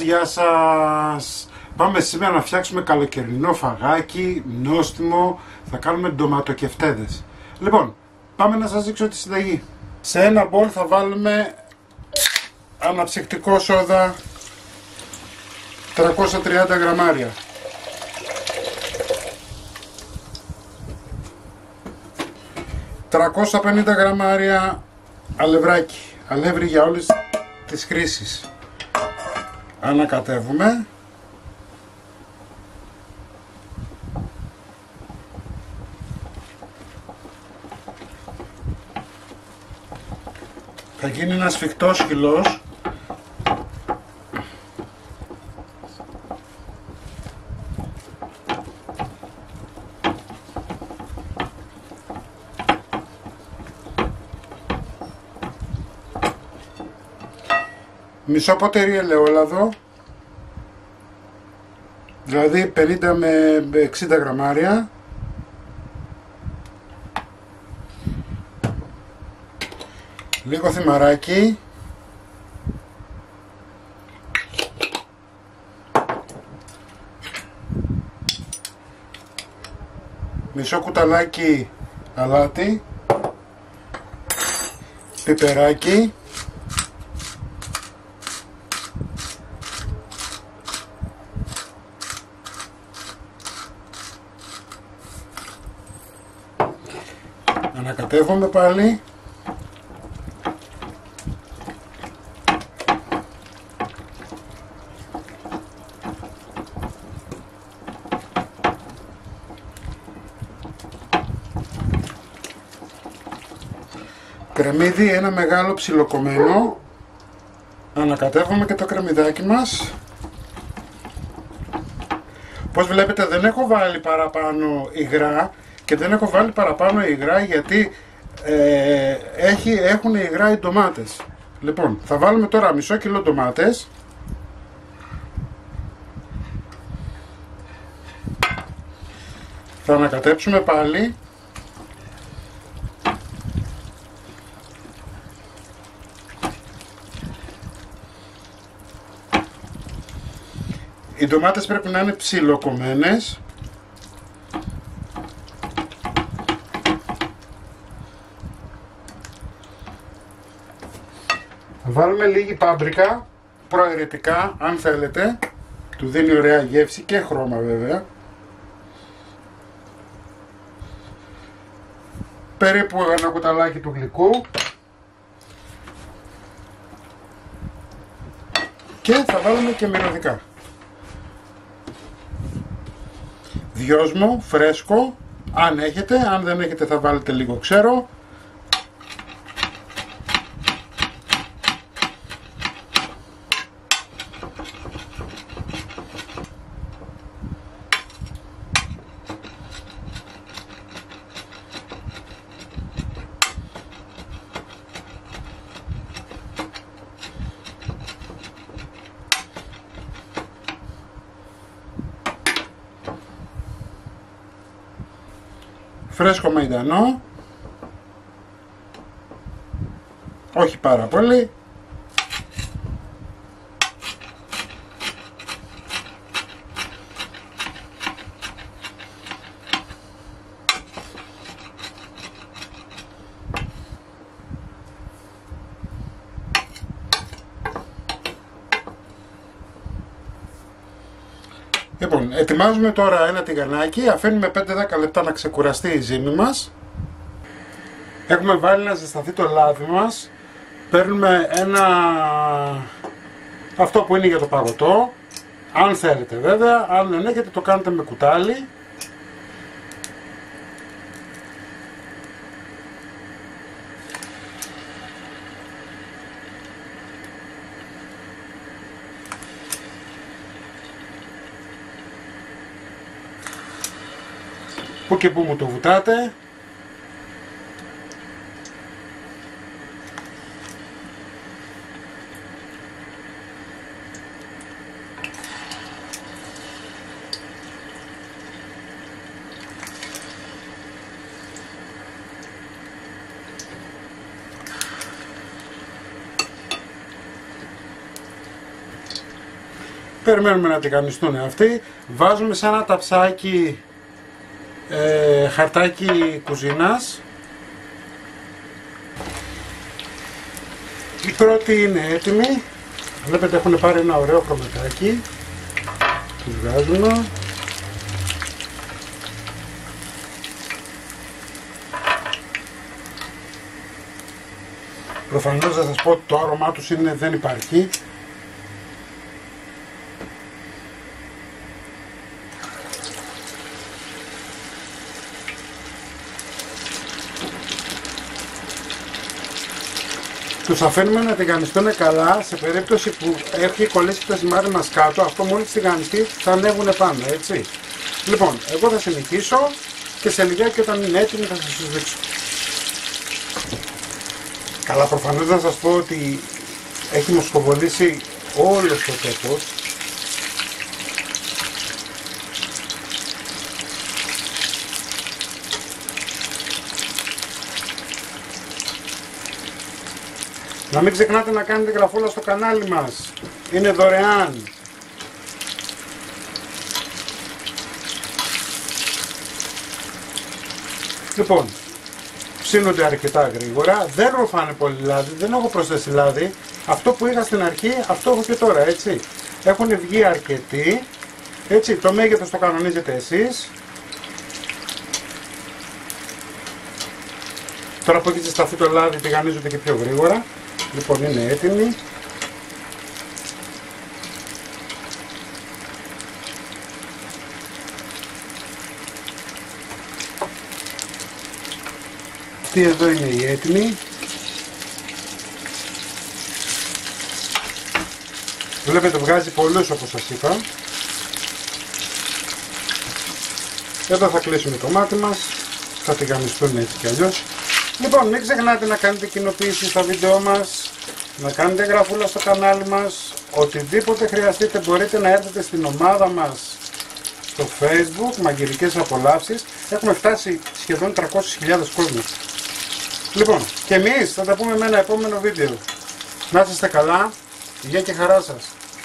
Γεια σας! Πάμε σήμερα να φτιάξουμε καλοκαιρινό φαγάκι, νόστιμο. Θα κάνουμε ντοματοκεφτέδες. Λοιπόν, πάμε να σας δείξω τη συνταγή. Σε ένα μπολ θα βάλουμε αναψυκτικό σόδα 330 γραμμάρια. ...350 γραμμάρια αλευράκι, αλεύρι για όλες τις χρήσεις. Ανακατεύουμε. Θα γίνει ένας σφιχτός χυλός. Μισό ποτήρι ελαιόλαδο, δηλαδή 50 με 60 γραμμάρια. Λίγο θυμαράκι. Μισό κουταλάκι αλάτι. Πιπεράκι. Ανακατεύουμε πάλι. Κρεμμύδι ένα μεγάλο ψιλοκομμένο. Ανακατεύουμε και το κρεμμυδάκι μας. Πώς βλέπετε δεν έχω βάλει παραπάνω υγρά και δεν έχω βάλει παραπάνω υγρά γιατί έχουν υγρά οι ντομάτες. Λοιπόν, θα βάλουμε τώρα μισό κιλό ντομάτες. Θα ανακατέψουμε πάλι. Οι ντομάτες πρέπει να είναι ψιλοκομμένες. Θα βάλουμε λίγη πάμπρικα, προαιρετικά αν θέλετε. Του δίνει ωραία γεύση και χρώμα βέβαια. Περίπου ένα κουταλάκι του γλυκού. Και θα βάλουμε και μυρωδικά. Δυόσμο, φρέσκο, αν έχετε, αν δεν έχετε θα βάλετε λίγο ξέρο. Φρέσκο μαϊντανό, όχι πάρα πολύ. Λοιπόν, ετοιμάζουμε τώρα ένα τηγανάκι, αφήνουμε 5-10 λεπτά να ξεκουραστεί η ζύμη μας. Έχουμε βάλει να ζεσταθεί το λάδι μας. Παίρνουμε αυτό που είναι για το παγωτό, αν θέλετε βέβαια, αν δεν έχετε το κάνετε με κουτάλι. Που και που μου το βουτάτε. περιμένουμε να τηγανιστούν αυτοί. Βάζουμε σε ένα ταψάκι χαρτάκι κουζίνας. Η πρώτη είναι έτοιμη. Βλέπετε έχουν πάρει ένα ωραίο χρωματάκι. Τους βγάζουμε. Προφανώς θα σας πω ότι το άρωμά τους δεν υπάρχει. Τους αφήνουμε να τηγανιστούν καλά. Σε περίπτωση που έχει κολλήσει το ζυμάρι μας κάτω, αυτό μόλις τηγανιστεί θα ανέβουν πάνω, έτσι. Λοιπόν, εγώ θα συνεχίσω και σε λιγάκι όταν είναι έτοιμοι θα σας δείξω. Καλά, προφανώς να σας πω ότι έχει μοσχοβολήσει όλος ο τόπος. Να μην ξεχνάτε να κάνετε γραφούλα στο κανάλι μας. Είναι δωρεάν. Λοιπόν, ψήνονται αρκετά γρήγορα. Δεν ρουφάνε πολύ λάδι, δεν έχω προσθέσει λάδι. Αυτό που είχα στην αρχή, αυτό έχω και τώρα, έτσι. Έχουν βγει αρκετοί. Έτσι, το μέγεθος το κανονίζετε εσείς. Τώρα που έχει ζεσταθεί το λάδι, τηγανίζονται και πιο γρήγορα. Λοιπόν, είναι έτοιμοι. Αυτή εδώ είναι η έτοιμη. Βλέπετε βγάζει πολλούς όπως σας είπα. Εδώ θα κλείσουμε το μάτι μας. Θα τηγανιστούν έτσι κι αλλιώς. Λοιπόν, μην ξεχνάτε να κάνετε κοινοποίηση στα βίντεο μας, να κάνετε γραφούλα στο κανάλι μας, οτιδήποτε χρειαστείτε μπορείτε να έρθετε στην ομάδα μας στο Facebook, Μαγειρικές Απολαύσεις. Έχουμε φτάσει σχεδόν 300.000 κόσμους. Λοιπόν, και εμείς θα τα πούμε με ένα επόμενο βίντεο. Να είστε καλά, υγεία και χαρά σας.